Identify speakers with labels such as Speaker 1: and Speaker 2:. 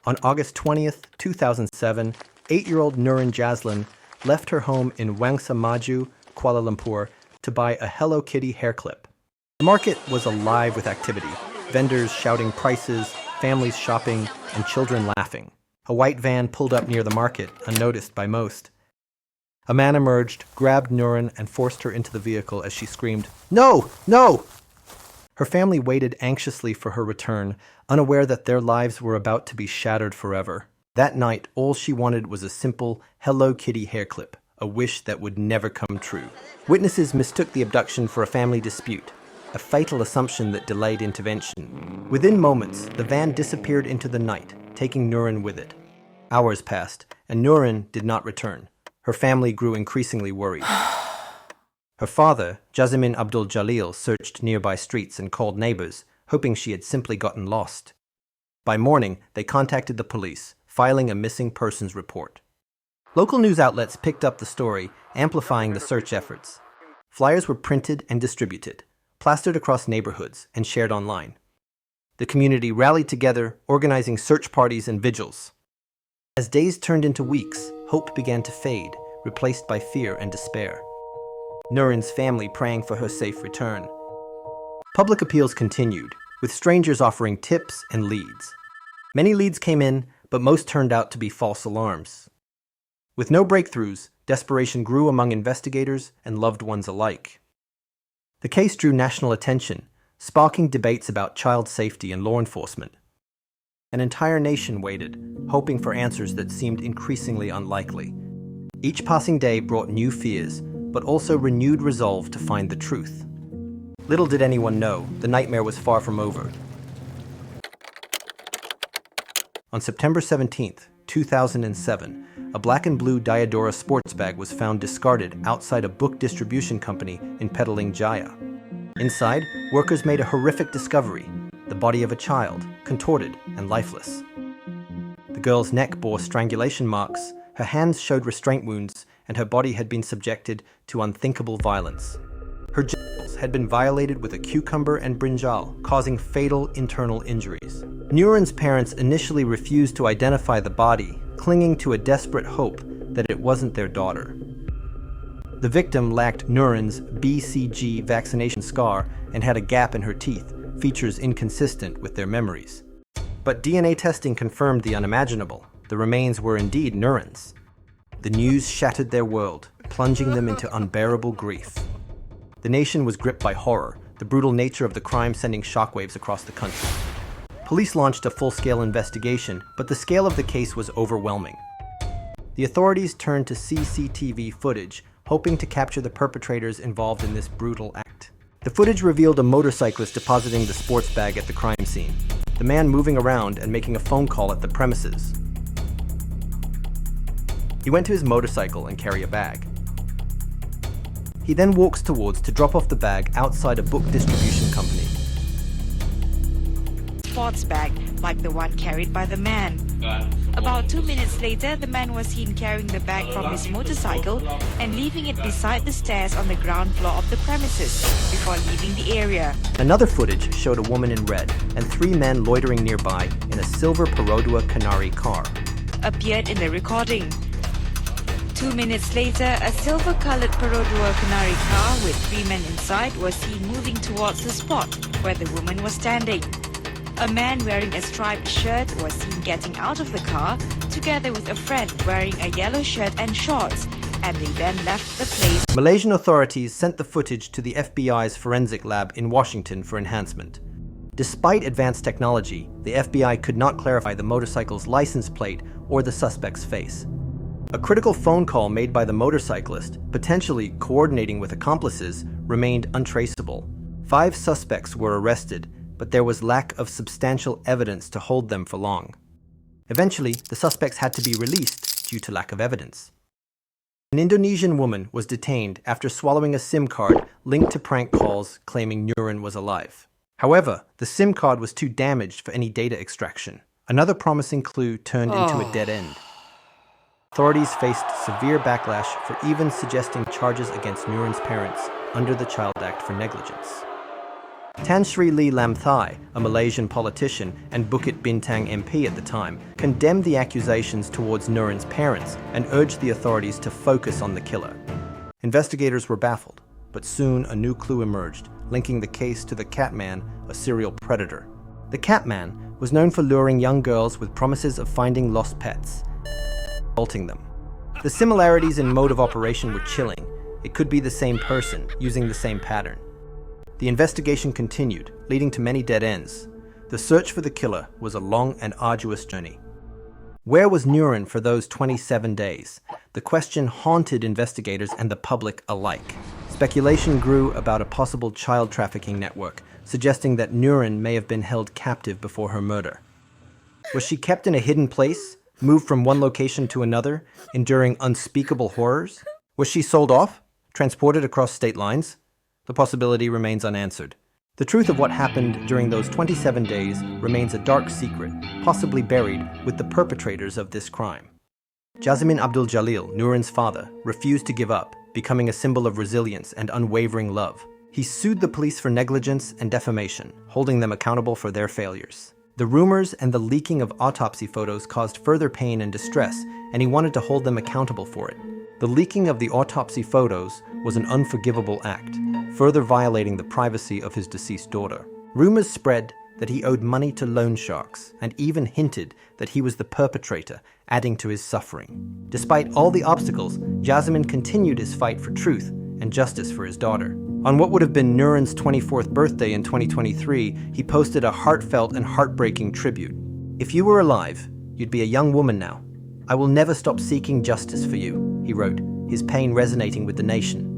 Speaker 1: On August 20th, 2007, 8-year-old Nurin Jazlin left her home in Wangsa Maju, Kuala Lumpur, to buy a Hello Kitty hair clip. The market was alive with activity, vendors shouting prices, families shopping, and children laughing. A white van pulled up near the market, unnoticed by most. A man emerged, grabbed Nurin, and forced her into the vehicle as she screamed, "No! No!" Her family waited anxiously for her return, unaware that their lives were about to be shattered forever. That night, all she wanted was a simple Hello Kitty hair clip, a wish that would never come true. Witnesses mistook the abduction for a family dispute, a fatal assumption that delayed intervention. Within moments, the van disappeared into the night, taking Nurin with it. Hours passed, and Nurin did not return. Her family grew increasingly worried. Her father, Jazimin Abdul Jalil, searched nearby streets and called neighbors, hoping she had simply gotten lost. By morning, they contacted the police, filing a missing persons report. Local news outlets picked up the story, amplifying the search efforts. Flyers were printed and distributed, plastered across neighborhoods, and shared online. The community rallied together, organizing search parties and vigils. As days turned into weeks, hope began to fade, replaced by fear and despair. Nurin's family praying for her safe return. Public appeals continued, with strangers offering tips and leads. Many leads came in, but most turned out to be false alarms. With no breakthroughs, desperation grew among investigators and loved ones alike. The case drew national attention, sparking debates about child safety and law enforcement. An entire nation waited, hoping for answers that seemed increasingly unlikely. Each passing day brought new fears, but also renewed resolve to find the truth. Little did anyone know, the nightmare was far from over. On September 17th, 2007, a black and blue Diadora sports bag was found discarded outside a book distribution company in Petaling Jaya. Inside, workers made a horrific discovery: the body of a child, contorted and lifeless. The girl's neck bore strangulation marks, her hands showed restraint wounds, and her body had been subjected to unthinkable violence. Her genitals had been violated with a cucumber and brinjal, causing fatal internal injuries. Nurin's parents initially refused to identify the body, clinging to a desperate hope that it wasn't their daughter. The victim lacked Nurin's BCG vaccination scar and had a gap in her teeth, features inconsistent with their memories. But DNA testing confirmed the unimaginable. The remains were indeed Nurin's. The news shattered their world, plunging them into unbearable grief. The nation was gripped by horror, the brutal nature of the crime sending shockwaves across the country. Police launched a full-scale investigation, but the scale of the case was overwhelming. The authorities turned to CCTV footage, hoping to capture the perpetrators involved in this brutal act. The footage revealed a motorcyclist depositing the sports bag at the crime scene, the man moving around and making a phone call at the premises. He went to his motorcycle and carried a bag. He then walks towards to drop off the bag outside a book distribution company.
Speaker 2: Sports bag, like the one carried by the man. About 2 minutes later, the man was seen carrying the bag from his motorcycle and leaving it beside the stairs on the ground floor of the premises before leaving the area.
Speaker 1: Another footage showed a woman in red and 3 men loitering nearby in a silver Perodua Canary car.
Speaker 2: Appeared in the recording. 2 minutes later, a silver-colored Perodua Canary car with 3 men inside was seen moving towards the spot where the woman was standing. A man wearing a striped shirt was seen getting out of the car together with a friend wearing a yellow shirt and shorts, and they then left the place.
Speaker 1: Malaysian authorities sent the footage to the FBI's forensic lab in Washington for enhancement. Despite advanced technology, the FBI could not clarify the motorcycle's license plate or the suspect's face. A critical phone call made by the motorcyclist, potentially coordinating with accomplices, remained untraceable. 5 suspects were arrested, but there was lack of substantial evidence to hold them for long. Eventually, the suspects had to be released due to lack of evidence. An Indonesian woman was detained after swallowing a SIM card linked to prank calls claiming Nurin was alive. However, the SIM card was too damaged for any data extraction. Another promising clue turned into a dead end. Authorities faced severe backlash for even suggesting charges against Nurin's parents under the Child Act for negligence. Tan Sri Lee Lam Thai, a Malaysian politician and Bukit Bintang MP at the time, condemned the accusations towards Nurin's parents and urged the authorities to focus on the killer. Investigators were baffled, but soon a new clue emerged, linking the case to the Catman, a serial predator. The Catman was known for luring young girls with promises of finding lost pets, assaulting them. The similarities in mode of operation were chilling. It could be the same person, using the same pattern. The investigation continued, leading to many dead ends. The search for the killer was a long and arduous journey. Where was Nurin for those 27 days? The question haunted investigators and the public alike. Speculation grew about a possible child trafficking network, suggesting that Nurin may have been held captive before her murder. Was she kept in a hidden place, moved from one location to another, enduring unspeakable horrors? Was she sold off, transported across state lines? The possibility remains unanswered. The truth of what happened during those 27 days remains a dark secret, possibly buried with the perpetrators of this crime. Jazimin Abdul Jalil, Nurin's father, refused to give up, becoming a symbol of resilience and unwavering love. He sued the police for negligence and defamation, holding them accountable for their failures. The rumors and the leaking of autopsy photos caused further pain and distress, and he wanted to hold them accountable for it. The leaking of the autopsy photos was an unforgivable act, further violating the privacy of his deceased daughter. Rumors spread that he owed money to loan sharks and even hinted that he was the perpetrator, adding to his suffering. Despite all the obstacles, Jazimin continued his fight for truth and justice for his daughter. On what would have been Nurin's 24th birthday in 2023, he posted a heartfelt and heartbreaking tribute. "If you were alive, you'd be a young woman now. I will never stop seeking justice for you," he wrote, his pain resonating with the nation.